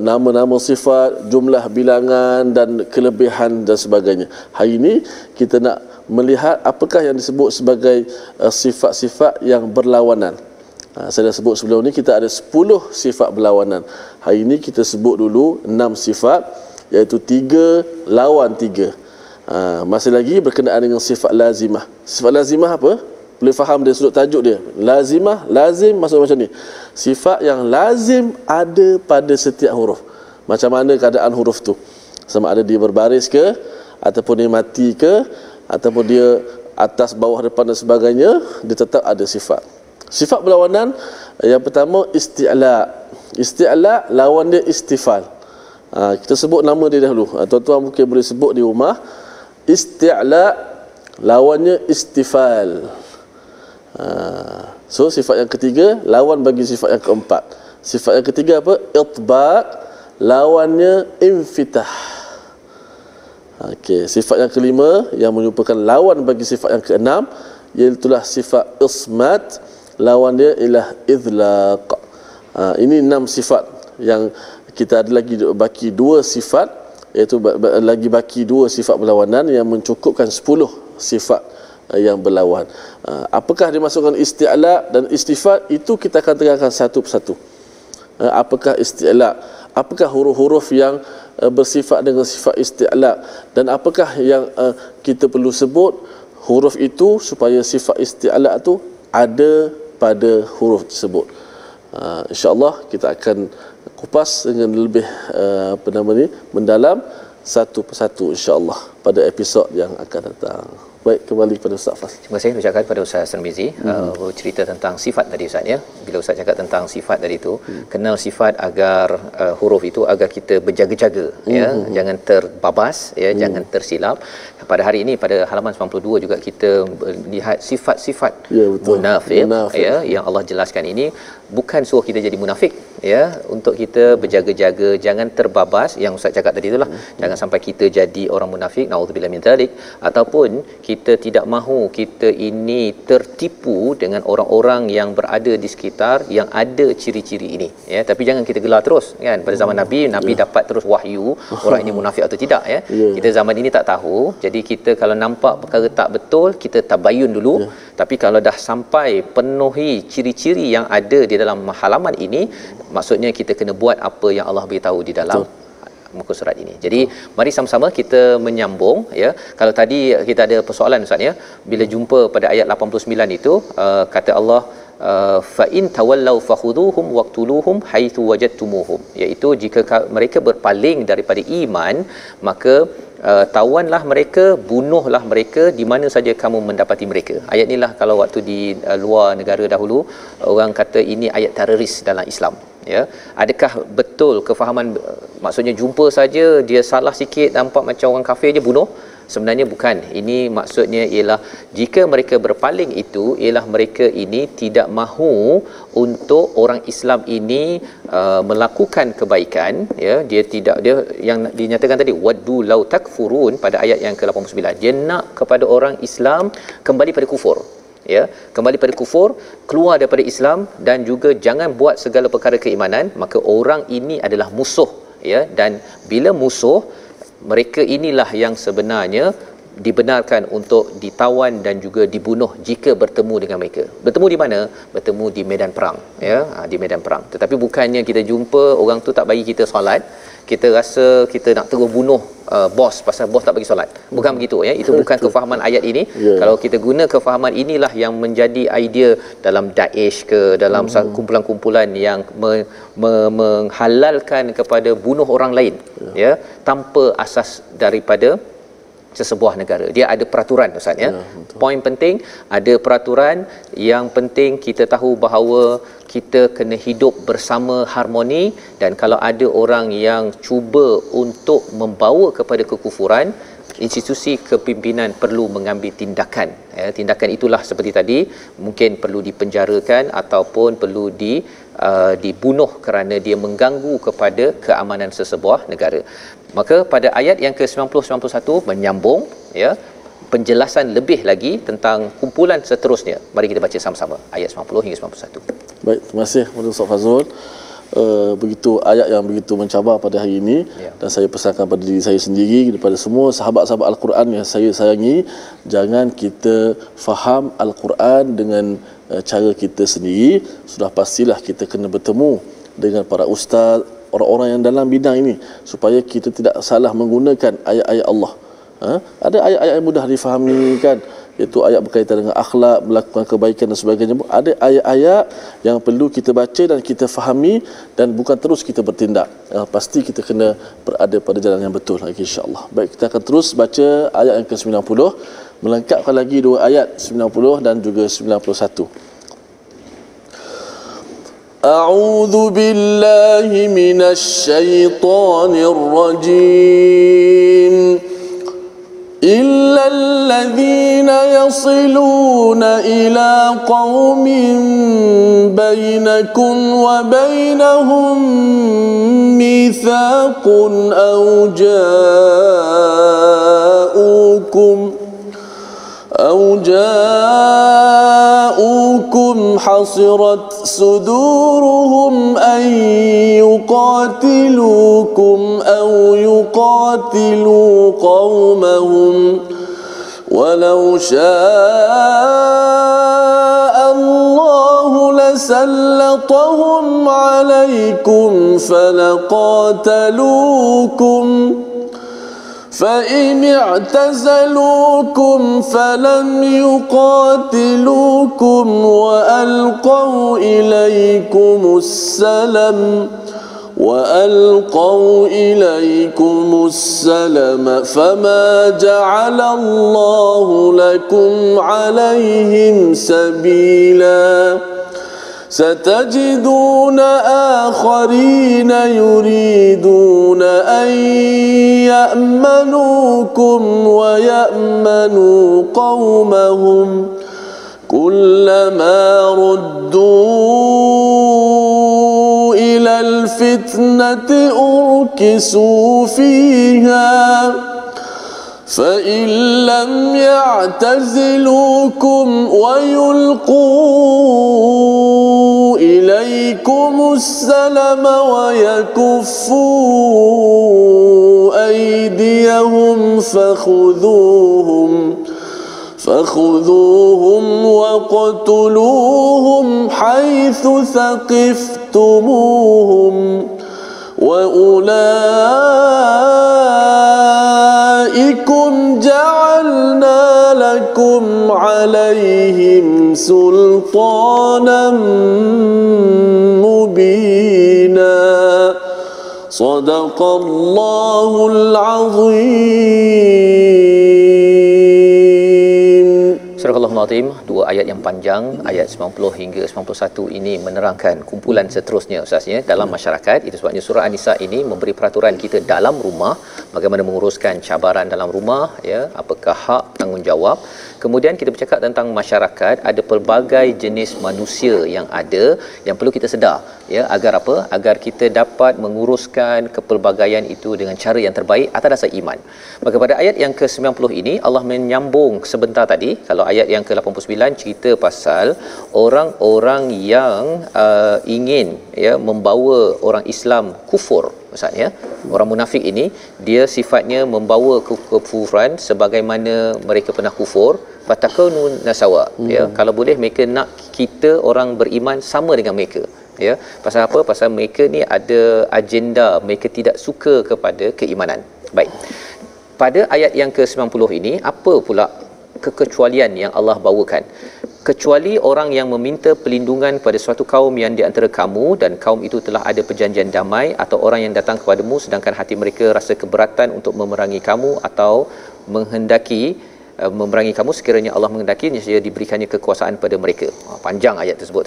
nama-nama sifat, jumlah bilangan dan kelebihan dan sebagainya. Hari ini kita nak melihat apakah yang disebut sebagai sifat-sifat yang berlawanan. Saya dah sebut sebelum ni kita ada 10 sifat berlawanan. Hari ini kita sebut dulu 6 sifat, iaitu 3 lawan 3. Masih lagi berkenaan dengan sifat lazimah. Sifat lazimah apa? Boleh faham dari sudut tajuk dia. Lazimah, lazim maksud macam ni. Sifat yang lazim ada pada setiap huruf. Macam mana keadaan huruf tu? Sama ada dia berbaris ke, ataupun dia mati ke, ataupun dia atas, bawah, depan dan sebagainya, dia tetap ada sifat. Sifat berlawanan, yang pertama isti'la. Isti'la lawan dia istifal. Kita sebut nama dia dahulu. Tuan-tuan mungkin boleh sebut di rumah. Isti'la lawannya istifal. So sifat yang ketiga lawan bagi sifat yang keempat. Sifat yang ketiga apa? Itbaq, lawannya infitah. Okey, sifat yang kelima yang merupakan lawan bagi sifat yang keenam, iaitulah sifat ismat, lawan dia ialah idlaq. Ini 6 sifat yang kita ada lagi baki 2 sifat, iaitu lagi baki 2 sifat berlawanan yang mencukupkan 10 sifat yang berlawan. Apakah dimasukkan isti'la dan istifat, itu kita akan terangkan satu persatu. Apakah isti'la, apakah huruf-huruf yang bersifat dengan sifat isti'la, dan apakah yang kita perlu sebut huruf itu supaya sifat isti'la itu ada pada huruf tersebut. InsyaAllah kita akan kupas dengan lebih mendalam satu persatu insyaAllah pada episod yang akan datang. Baik, kembali kepada Ustaz Fas. Terima kasih ucapkan kepada Ustaz Tarmizi cerita tentang sifat tadi Ustaz ya. Bila Ustaz cakap tentang sifat tadi tu, kenal sifat agar huruf itu agar kita berjaga-jaga ya, jangan terbabas ya, jangan tersilap. Pada hari ini pada halaman 92 juga kita lihat sifat-sifat munafik ya yang Allah jelaskan ini bukan suruh kita jadi munafik ya, untuk kita berjaga-jaga, jangan terbabas yang Ustaz cakap tadi itulah. Jangan sampai kita jadi orang munafik, naudzubillah min dzalik, ataupun kita tidak mahu kita ini tertipu dengan orang-orang yang berada di sekitar yang ada ciri-ciri ini ya. Tapi jangan kita gelar terus kan. Pada zaman Nabi dapat terus wahyu orang ini munafik atau tidak ya. Kita zaman ini tak tahu. Jadi kita kalau nampak perkara tak betul, kita tabayun dulu. Tapi kalau dah sampai penuhi ciri-ciri yang ada di dalam halaman ini, maksudnya kita kena buat apa yang Allah beritahu di dalam muka surat ini. Jadi mari sama-sama kita menyambung ya. Kalau tadi kita ada persoalan Ustaz ya, bila jumpa pada ayat 89 itu kata Allah fa in tawallau fakhuduhum waqtuluhum haitsu wajadtumuhum, iaitu jika mereka berpaling daripada iman, maka tawanlah mereka, bunuhlah mereka di mana saja kamu mendapati mereka. Ayat inilah kalau waktu di luar negara dahulu orang kata ini ayat teroris dalam Islam ya. Adakah betul kefahaman, maksudnya jumpa saja dia salah sikit nampak macam orang kafir je bunuh? Sebenarnya bukan. Ini maksudnya ialah jika mereka berpaling itu ialah mereka ini tidak mahu untuk orang Islam ini melakukan kebaikan ya. Dia tidak, dia yang dinyatakan tadi waddu law takfurun pada ayat yang ke-89, dia nak kepada orang Islam kembali pada kufur ya, kembali pada kufur, keluar daripada Islam, dan juga jangan buat segala perkara keimanan. Maka orang ini adalah musuh ya, dan bila musuh, mereka inilah yang sebenarnya dibenarkan untuk ditawan dan juga dibunuh jika bertemu dengan mereka. Bertemu di mana? Bertemu di medan perang ya, di medan perang. Tetapi bukannya kita jumpa orang tu tak bagi kita solat, kita rasa kita nak terus bunuh bos pasal bos tak bagi solat. Bukan begitu ya. Itu bukan kefahaman ayat ini. Kalau kita guna kefahaman inilah yang menjadi idea dalam Daesh ke dalam kumpulan-kumpulan yang menghalalkan kepada bunuh orang lain ya, tanpa asas daripada sesebuah negara. Dia ada peraturan Ustaz ya. Poin penting, ada peraturan. Yang penting kita tahu bahawa kita kena hidup bersama harmoni, dan kalau ada orang yang cuba untuk membawa kepada kekufuran, institusi kepimpinan perlu mengambil tindakan ya. Tindakan itulah seperti tadi, mungkin perlu dipenjarakan ataupun perlu dibunuh kerana dia mengganggu kepada keamanan sesebuah negara. Maka pada ayat yang ke-90-91 menyambung ya, penjelasan lebih lagi tentang kumpulan seterusnya. Mari kita baca sama-sama ayat 90 hingga 91. Baik, terima kasih kepada Ustaz Fazrul. Begitu ayat yang begitu mencabar pada hari ini dan saya pesankan pada diri saya sendiri, kepada semua sahabat-sahabat Al-Quran yang saya sayangi, jangan kita faham Al-Quran dengan cara kita sendiri. Sudah pastilah kita kena bertemu dengan para ustaz, orang-orang yang dalam bidang ini, supaya kita tidak salah menggunakan ayat-ayat Allah. Ada ayat-ayat yang mudah difahami kan, iaitu ayat berkaitan dengan akhlak, melakukan kebaikan dan sebagainya. Ada ayat-ayat yang perlu kita baca dan kita fahami, dan bukan terus kita bertindak. Pasti kita kena berada pada jalan yang betul lagi, insya-Allah. Baik, kita akan terus baca ayat yang ke-90, melengkapkan lagi dua ayat 90 dan juga 91. A'udzu billahi minasy syaithanir rajim. إلا الذين يصلون إلى قوم بينكم وبينهم ميثاق أو جاءوكم حصرت صدورهم أن يقاتلوكم أو يقاتلوا قومهم ولو شاء الله لسلطهم عليكم فلقاتلوكم فإن اعتزلوكم فلم يقاتلوكم وألقوا إليكم السلم فما جعل الله لكم عليهم سبيلا ستجدون آخرين يريدون أن يأمنوكم ويأمنوا قومهم كلما ردوا إلى الفتنة أركسوا فيها فإن لم يعتزلوكم ويلقوا إليكم السلم ويكفوا أيديهم فخذوهم واقتلوهم حيث ثقفتموهم وأولئكم جعلنا لكم عليهم سلطانا مبينا صدق الله العظيم. Surah Al-Azim, dua ayat yang panjang, ayat 90 hingga 91 ini menerangkan kumpulan seterusnya Ustaz ya dalam masyarakat. Itu sebabnya surah An-Nisa ini memberi peraturan kita dalam rumah, bagaimana menguruskan cabaran dalam rumah ya, apakah hak, tanggungjawab. Kemudian kita bercakap tentang masyarakat, ada pelbagai jenis manusia yang ada yang perlu kita sedar ya, agar apa? Agar kita dapat menguruskan kepelbagaian itu dengan cara yang terbaik atas dasar iman. Maka pada ayat yang ke-90 ini Allah menyambung sebentar tadi. Kalau ayat yang ke-89 cerita pasal orang-orang yang ingin ya membawa orang Islam kufur. Maksudnya orang munafik ini dia sifatnya membawa kekufuran sebagaimana mereka pernah kufur, fatakunu nasawa ya, kalau boleh mereka nak kita orang beriman sama dengan mereka ya. Pasal apa? Pasal mereka ni ada agenda, mereka tidak suka kepada keimanan. Baik, pada ayat yang ke-90 ini apa pula kekecualian yang Allah bawakan? Kecuali orang yang meminta perlindungan pada suatu kaum yang di antara kamu dan kaum itu telah ada perjanjian damai, atau orang yang datang kepadamu sedangkan hati mereka rasa keberatan untuk memerangi kamu atau menghendaki memerangi kamu, sekiranya Allah menghendaki nescaya diberikannya kekuasaan pada mereka. Panjang ayat tersebut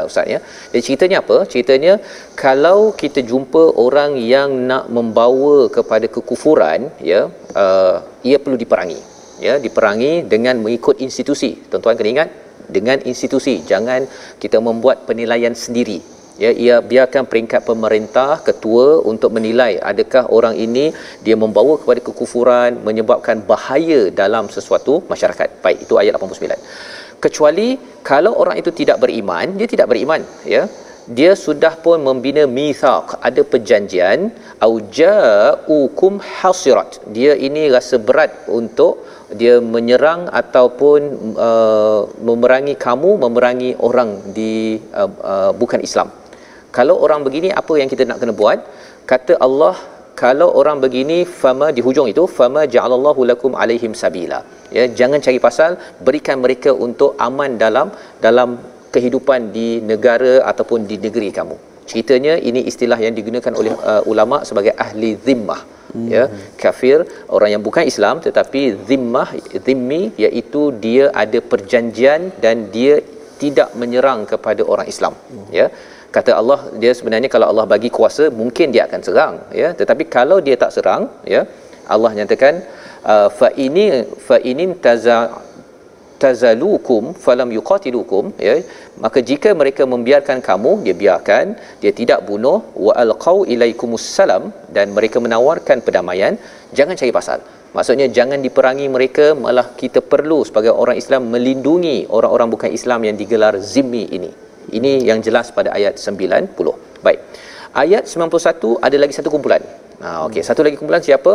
Ustaz ya. Jadi ceritanya apa? Ceritanya kalau kita jumpa orang yang nak membawa kepada kekufuran ya, ia perlu diperangi. Ya, diperangi dengan mengikut institusi. Tuan-tuan kena ingat, dengan institusi, jangan kita membuat penilaian sendiri ya. Ia biarkan peringkat pemerintah, ketua untuk menilai adakah orang ini dia membawa kepada kekufuran, menyebabkan bahaya dalam sesuatu masyarakat. Baik, itu ayat 89. Kecuali kalau orang itu tidak beriman, dia tidak beriman ya, dia sudah pun membina mithaq, ada perjanjian, auja'ukum hasirat, dia ini rasa berat untuk dia menyerang ataupun memerangi kamu, memerangi orang di bukan Islam. Kalau orang begini, apa yang kita nak kena buat? Kata Allah, kalau orang begini, fama, di hujung itu, fama ja'alallahu lakum alaihim sabila ya, jangan cari pasal, berikan mereka untuk aman dalam kehidupan di negara ataupun di negeri kamu. Ceritanya ini istilah yang digunakan oleh ulama sebagai ahli zimmah ya, kafir, orang yang bukan Islam tetapi zimmah, zimmi, iaitu dia ada perjanjian dan dia tidak menyerang kepada orang Islam ya. Kata Allah, dia sebenarnya kalau Allah bagi kuasa mungkin dia akan serang ya, tetapi kalau dia tak serang ya, Allah nyatakan fa inin tazalukum falam yuqatilukum ya, maka jika mereka membiarkan kamu, dia biarkan, dia tidak bunuh, wa alqau ilaikumus salam, dan mereka menawarkan perdamaian, jangan cari pasal. Maksudnya jangan diperangi mereka, malah kita perlu sebagai orang Islam melindungi orang-orang bukan Islam yang digelar zimmi ini. Ini yang jelas pada ayat 90. Baik. Ayat 91 ada lagi satu kumpulan. Okey, satu lagi kumpulan siapa?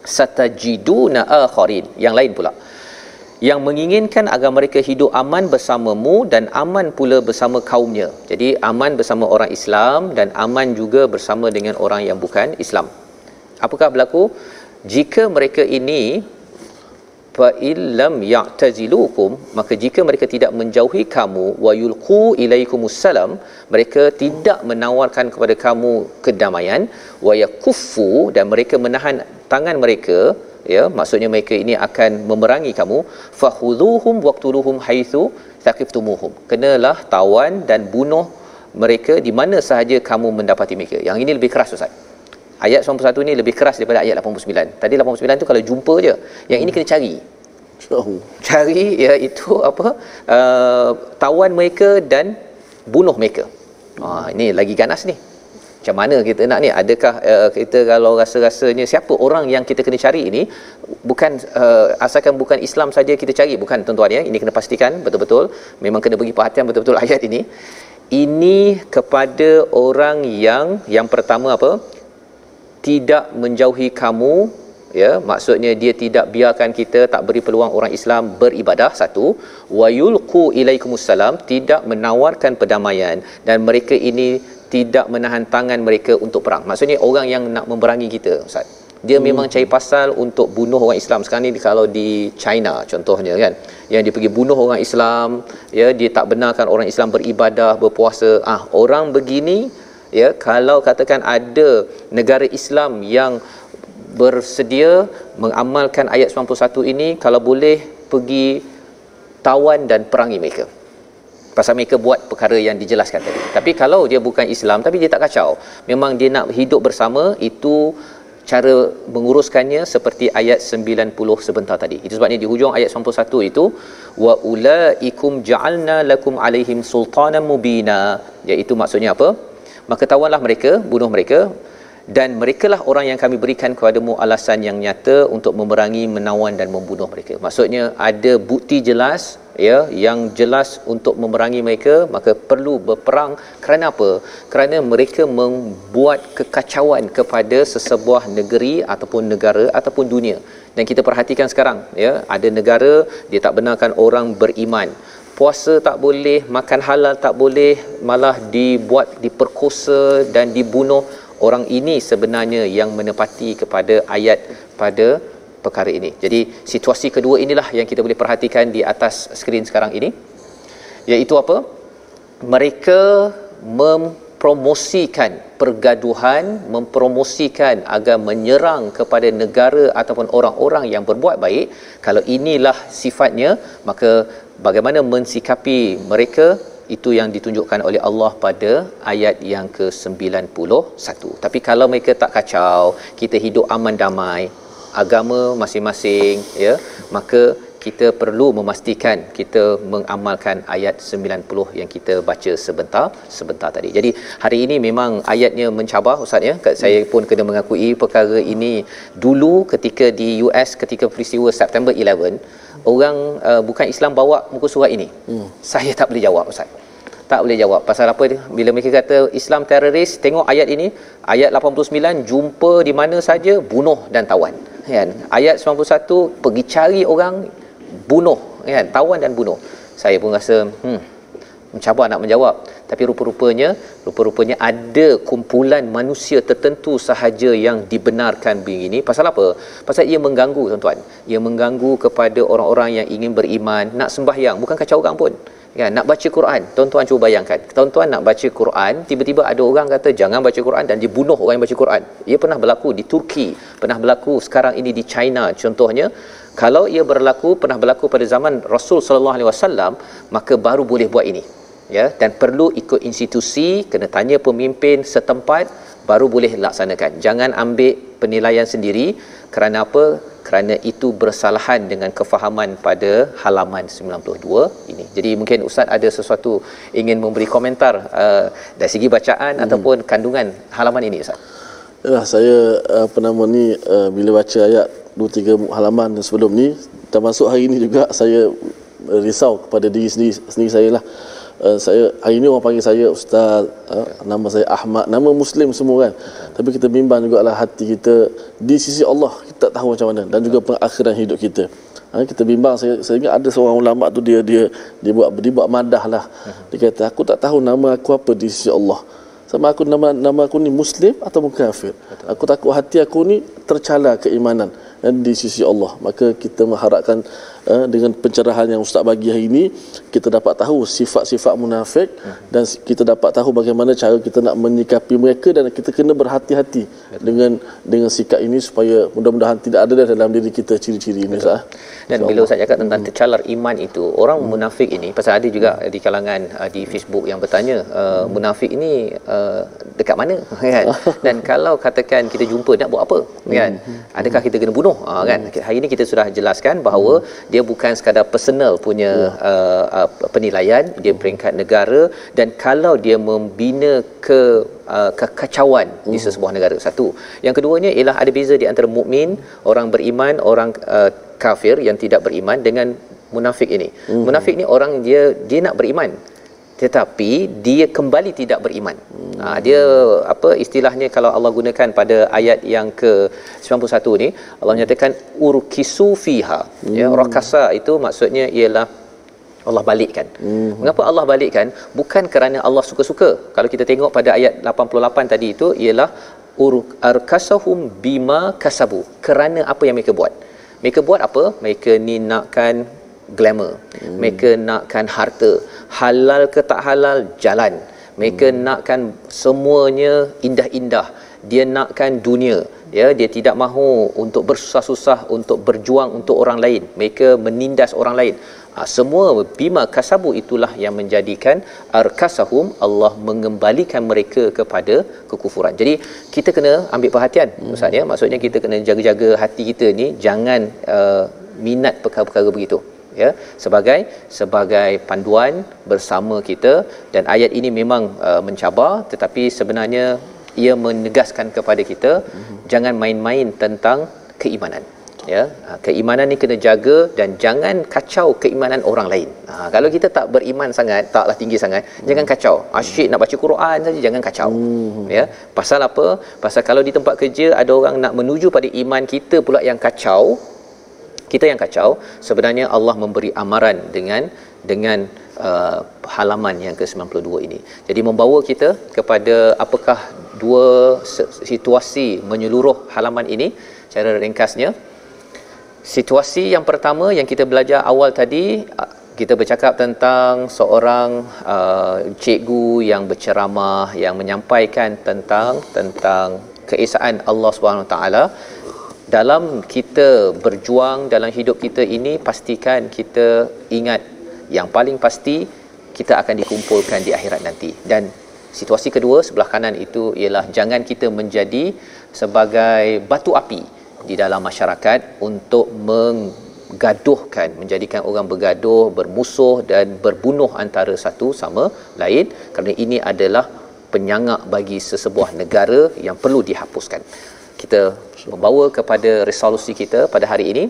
satajiduna akharin, yang lain pula yang menginginkan agar mereka hidup aman bersamamu dan aman pula bersama kaumnya. Jadi aman bersama orang Islam dan aman juga bersama dengan orang yang bukan Islam. Apakah berlaku? Jika mereka ini fa illam ya'tazilukum, maka jika mereka tidak menjauhi kamu, wa yulqu ilaikumussalam, mereka tidak menawarkan kepada kamu kedamaian, wa yakuffu, dan mereka menahan tangan mereka, ya, maksudnya mereka ini akan memerangi kamu, fakhudhuhum waqtuluhum haitsu taqiftumuhum, kenalah tawan dan bunuh mereka di mana sahaja kamu mendapati mereka. Yang ini lebih keras, Ustaz. Ayat 91 ni lebih keras daripada ayat 89. Tadi 89 tu kalau jumpa je. Yang ini kena cari. Cari, iaitu apa? Tawan mereka dan bunuh mereka. Ini lagi ganas ni. Macam mana kita nak ni? Adakah kita kalau rasa-rasanya siapa orang yang kita kena cari ini? Bukan asalkan bukan Islam saja kita cari, bukan, tuan-tuan ya. Ini kena pastikan betul-betul, memang kena bagi perhatian betul-betul ayat ini. Ini kepada orang yang pertama apa? Tidak menjauhi kamu, ya, maksudnya dia tidak biarkan kita, tak beri peluang orang Islam beribadah, satu. Wa yulqu ilaikumussalam, tidak menawarkan perdamaian, dan mereka ini tidak menahan tangan mereka untuk perang. Maksudnya orang yang nak memerangi kita, Ustaz, dia memang cari pasal untuk bunuh orang Islam. Sekarang ni kalau di China contohnya kan, yang dia pergi bunuh orang Islam, ya, dia tak benarkan orang Islam beribadah, berpuasa. Orang begini, ya, kalau katakan ada negara Islam yang bersedia mengamalkan ayat 91 ini, kalau boleh pergi tawan dan perangi mereka, pasal mereka buat perkara yang dijelaskan tadi. Tapi kalau dia bukan Islam tapi dia tak kacau, memang dia nak hidup bersama, itu cara menguruskannya seperti ayat 90 sebentar tadi. Itu sebabnya di hujung ayat 91 itu, wa ulaikum ja'alna lakum alaihim sultanan mubina, iaitu maksudnya apa? Maka tawanlah mereka, bunuh mereka, dan merekalah orang yang kami berikan kepadamu alasan yang nyata untuk memerangi, menawan dan membunuh mereka. Maksudnya ada bukti jelas, ya, yang jelas untuk memerangi mereka, maka perlu berperang. Kerana apa? Kerana mereka membuat kekacauan kepada sesebuah negeri ataupun negara ataupun dunia. Dan kita perhatikan sekarang, ya, ada negara dia tak benarkan orang beriman. Puasa tak boleh, makan halal tak boleh, malah dibuat diperkosa dan dibunuh. Orang ini sebenarnya yang menepati kepada ayat pada perkara ini. Jadi situasi kedua inilah yang kita boleh perhatikan di atas skrin sekarang ini, iaitu apa? Mereka mempromosikan pergaduhan, mempromosikan agar menyerang kepada negara ataupun orang-orang yang berbuat baik. Kalau inilah sifatnya, maka bagaimana mensikapi mereka, itu yang ditunjukkan oleh Allah pada ayat yang ke-91. Tapi kalau mereka tak kacau, kita hidup aman damai, agama masing-masing, ya, maka kita perlu memastikan kita mengamalkan ayat 90 yang kita baca sebentar tadi. Jadi hari ini memang ayatnya mencabar, Ustaz, ya. Saya pun kena mengakui perkara ini dulu ketika di US, ketika peristiwa September 11, orang bukan Islam bawa muka surat ini. Saya tak boleh jawab, Ustaz. Tak boleh jawab. Pasal apa dia? Bila mereka kata Islam teroris, tengok ayat ini, ayat 89, jumpa di mana saja, bunuh dan tawan. Kan? Ayat 91, pergi cari orang, bunuh, kan? Tawan dan bunuh. Saya pun rasa mencabar nak menjawab. Tapi rupa-rupanya ada kumpulan manusia tertentu sahaja yang dibenarkan begini. Pasal apa? Pasal ia mengganggu, tuan-tuan. Ia mengganggu kepada orang-orang yang ingin beriman, nak sembahyang, bukan kacau orang pun. Ya, nak baca Quran. Tuan-tuan cuba bayangkan. Tuan-tuan nak baca Quran, tiba-tiba ada orang kata jangan baca Quran, dan dia bunuh orang yang baca Quran. Ia pernah berlaku di Turki, pernah berlaku sekarang ini di China contohnya. Kalau ia pernah berlaku pada zaman Rasul sallallahu alaihi wasallam, maka baru boleh buat ini. Ya, dan perlu ikut institusi, kena tanya pemimpin setempat, baru boleh laksanakan. Jangan ambil penilaian sendiri. Kerana apa? Kerana itu bersalahan dengan kefahaman pada halaman 92 ini. Jadi mungkin Ustaz ada sesuatu ingin memberi komentar dari segi bacaan ataupun kandungan halaman ini, Ustaz. Ya, saya bila baca ayat 2-3 halaman sebelum ni, termasuk hari ini juga, saya risau kepada diri sendiri saya lah. saya hari ini orang panggil saya ustaz, nama saya Ahmad, nama muslim semua kan. Tapi kita bimbang jugalah hati kita di sisi Allah, kita tak tahu macam mana, dan juga pengakhiran hidup kita. Kita bimbang. Saya ingat ada seorang ulama tu dia buat madah lah. Dia kata, aku tak tahu nama aku apa di sisi Allah. Sama aku nama aku ni muslim atau kafir. Aku takut hati aku ni tercela keimanan di sisi Allah. Maka kita mengharapkan dengan pencerahan yang ustaz bagi hari ini, kita dapat tahu sifat-sifat munafik dan kita dapat tahu bagaimana cara kita nak menyikapi mereka, dan kita kena berhati-hati dengan sikap ini supaya mudah-mudahan tidak ada dalam diri kita ciri-ciri ini, ustaz. Dan bila ustaz cakap tentang tercalar iman itu, orang munafik ini, pasal ada juga di kalangan di Facebook yang bertanya, munafik ini dekat mana kan? Dan kalau katakan kita jumpa, nak buat apa kan? Adakah kita kena bunuh kan? Hari ini kita sudah jelaskan bahawa dia bukan sekadar personal punya penilaian, dia peringkat negara, dan kalau dia membina kekacauan di sesebuah negara. Satu. Yang keduanya ialah ada beza di antara mukmin, orang beriman, orang kafir yang tidak beriman, dengan munafik ini. Munafik ni orang dia nak beriman, tetapi dia kembali tidak beriman. Dia apa istilahnya kalau Allah gunakan pada ayat yang ke-91 ni, Allah nyatakan urkisu fiha. Ya, rakasa itu maksudnya ialah Allah balikkan. Mengapa Allah balikkan? Bukan kerana Allah suka-suka. Kalau kita tengok pada ayat 88 tadi itu ialah arkasahum bima kasabu, kerana apa yang mereka buat. Mereka buat apa? Mereka ni nakkan glamour, mereka nakkan harta, halal ke tak halal jalan, mereka nakkan semuanya indah-indah, dia nakkan dunia, ya, dia tidak mahu untuk bersusah-susah untuk berjuang untuk orang lain, mereka menindas orang lain. Semua bima kasabu itulah yang menjadikan arkasahum, Allah mengembalikan mereka kepada kekufuran. Jadi kita kena ambil perhatian ustaz, ya, maksudnya kita kena jaga-jaga hati kita ni, jangan minat perkara-perkara begitu, ya, sebagai panduan bersama kita. Dan ayat ini memang mencabar, tetapi sebenarnya ia menegaskan kepada kita jangan main-main tentang keimanan, ya. Keimanan ni kena jaga dan jangan kacau keimanan orang lain. Kalau kita tak beriman sangat, taklah tinggi sangat, jangan kacau. Asyik nak baca Quran saja, jangan kacau. Ya, pasal apa? Pasal kalau di tempat kerja ada orang nak menuju pada iman, kita pula yang kacau, kita yang kacau. Sebenarnya Allah memberi amaran dengan halaman yang ke-92 ini. Jadi membawa kita kepada apakah dua situasi menyeluruh halaman ini secara ringkasnya. Situasi yang pertama yang kita belajar awal tadi, kita bercakap tentang seorang cikgu yang berceramah, yang menyampaikan tentang keesaan Allah SWT. Dalam kita berjuang dalam hidup kita ini, pastikan kita ingat yang paling pasti kita akan dikumpulkan di akhirat nanti. Dan situasi kedua sebelah kanan itu ialah jangan kita menjadi sebagai batu api di dalam masyarakat untuk menggaduhkan, menjadikan orang bergaduh, bermusuh dan berbunuh antara satu sama lain, kerana ini adalah penyangak bagi sesebuah negara yang perlu dihapuskan. Kita membawa kepada resolusi kita pada hari ini.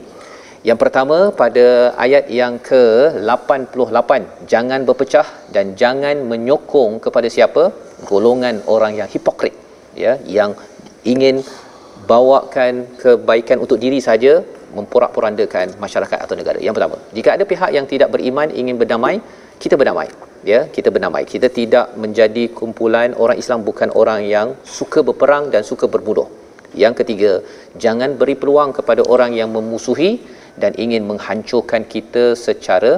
Yang pertama pada ayat yang ke-88, jangan berpecah dan jangan menyokong kepada siapa? Golongan orang yang hipokrit, ya, yang ingin bawakan kebaikan untuk diri saja, memporak-porandakan masyarakat atau negara. Yang pertama, jika ada pihak yang tidak beriman ingin berdamai, kita berdamai, ya, kita berdamai. Kita tidak menjadi kumpulan orang Islam, bukan orang yang suka berperang dan suka berbunuh. Yang ketiga, jangan beri peluang kepada orang yang memusuhi dan ingin menghancurkan kita secara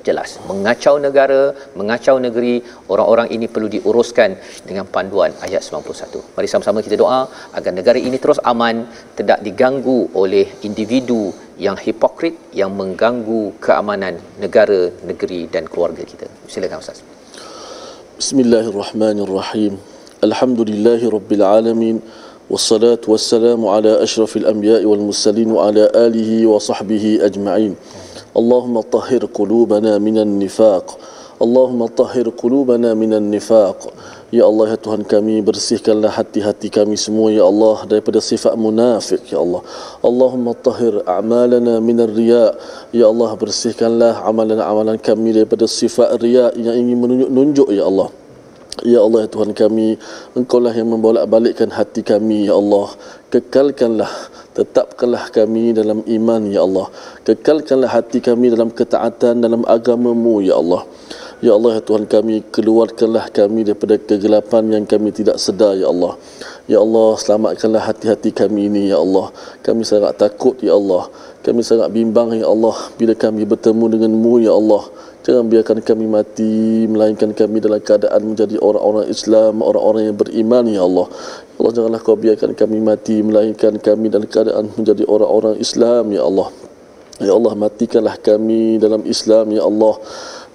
jelas, mengacau negara, mengacau negeri. Orang-orang ini perlu diuruskan dengan panduan ayat 91. Mari sama-sama kita doa agar negara ini terus aman, tidak diganggu oleh individu yang hipokrit yang mengganggu keamanan negara, negeri dan keluarga kita. Silakan Ustaz. Bismillahirrahmanirrahim. Alhamdulillahirabbil alamin. والصلاة والسلام على أشرف الأنبياء والمرسلين وعلى آله وصحبه أجمعين. اللهم طهر قلوبنا من النفاق، Allahumma tahhir qulubana minan nifaq. Ya Allah, ya Tuhan kami, bersihkanlah hati-hati kami semua ya Allah daripada sifat munafik ya Allah. Allahumma tahhir a'malana minar riya. Ya Allah, bersihkanlah amalan-amalan kami daripada sifat riya yang ingin menunjuk-nunjuk ya Allah. Ya Allah, ya Tuhan kami, Engkau-lah yang membolak-balikkan hati kami ya Allah. Kekalkanlah, tetapkanlah kami dalam iman ya Allah. Kekalkanlah hati kami dalam ketaatan dalam agama-Mu ya Allah. Ya Allah, ya Tuhan kami, keluarkanlah kami daripada kegelapan yang kami tidak sedar ya Allah. Ya Allah, selamatkanlah hati-hati kami ini ya Allah. Kami sangat takut ya Allah. Kami sangat bimbang ya Allah bila kami bertemu dengan-Mu ya Allah. Jangan biarkan kami mati, melainkan kami dalam keadaan menjadi orang-orang Islam, orang-orang yang beriman ya Allah. Ya Allah, janganlah Kau biarkan kami mati, melainkan kami dalam keadaan menjadi orang-orang Islam ya Allah. Ya Allah, matikanlah kami dalam Islam ya Allah,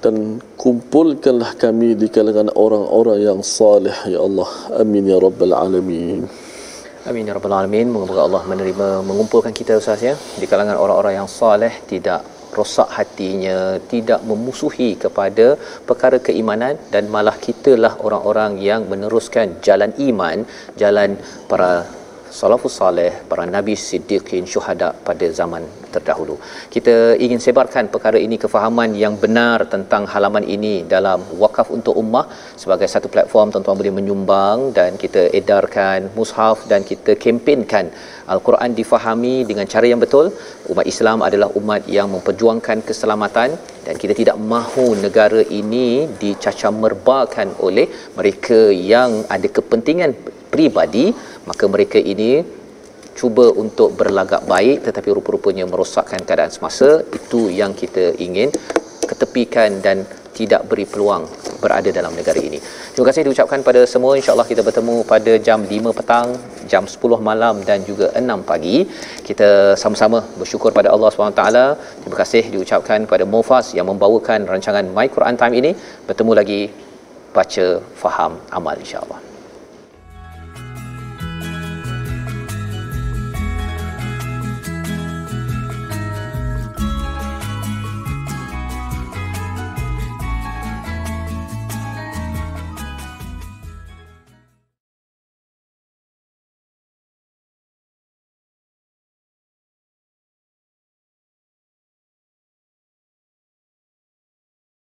dan kumpulkanlah kami di kalangan orang-orang yang salih ya Allah. Amin ya rabbal alamin. Amin ya rabbal alamin. Moga-moga Allah menerima mengumpulkan kita Ustaz ya di kalangan orang-orang yang soleh, tidak rosak hatinya, tidak memusuhi kepada perkara keimanan, dan malah kitalah orang-orang yang meneruskan jalan iman, jalan para salafus saleh, para nabi, siddiqin, syuhada pada zaman terdahulu. Kita ingin sebarkan perkara ini, kefahaman yang benar tentang halaman ini dalam Wakaf untuk Ummah. Sebagai satu platform, tuan-tuan boleh menyumbang dan kita edarkan mushaf dan kita kempenkan Al-Quran difahami dengan cara yang betul. Umat Islam adalah umat yang memperjuangkan keselamatan, dan kita tidak mahu negara ini dicacammerbakan oleh mereka yang ada kepentingan peribadi. Maka mereka ini cuba untuk berlagak baik tetapi rupa-rupanya merosakkan keadaan semasa. Itu yang kita ingin ketepikan dan tidak beri peluang berada dalam negara ini. Terima kasih diucapkan pada semua. InsyaAllah kita bertemu pada jam 5 petang, jam 10 malam dan juga 6 pagi. Kita sama-sama bersyukur pada Allah SWT. Terima kasih diucapkan pada Mufas yang membawakan rancangan My Quran Time ini. Bertemu lagi, baca, faham, amal insya-Allah.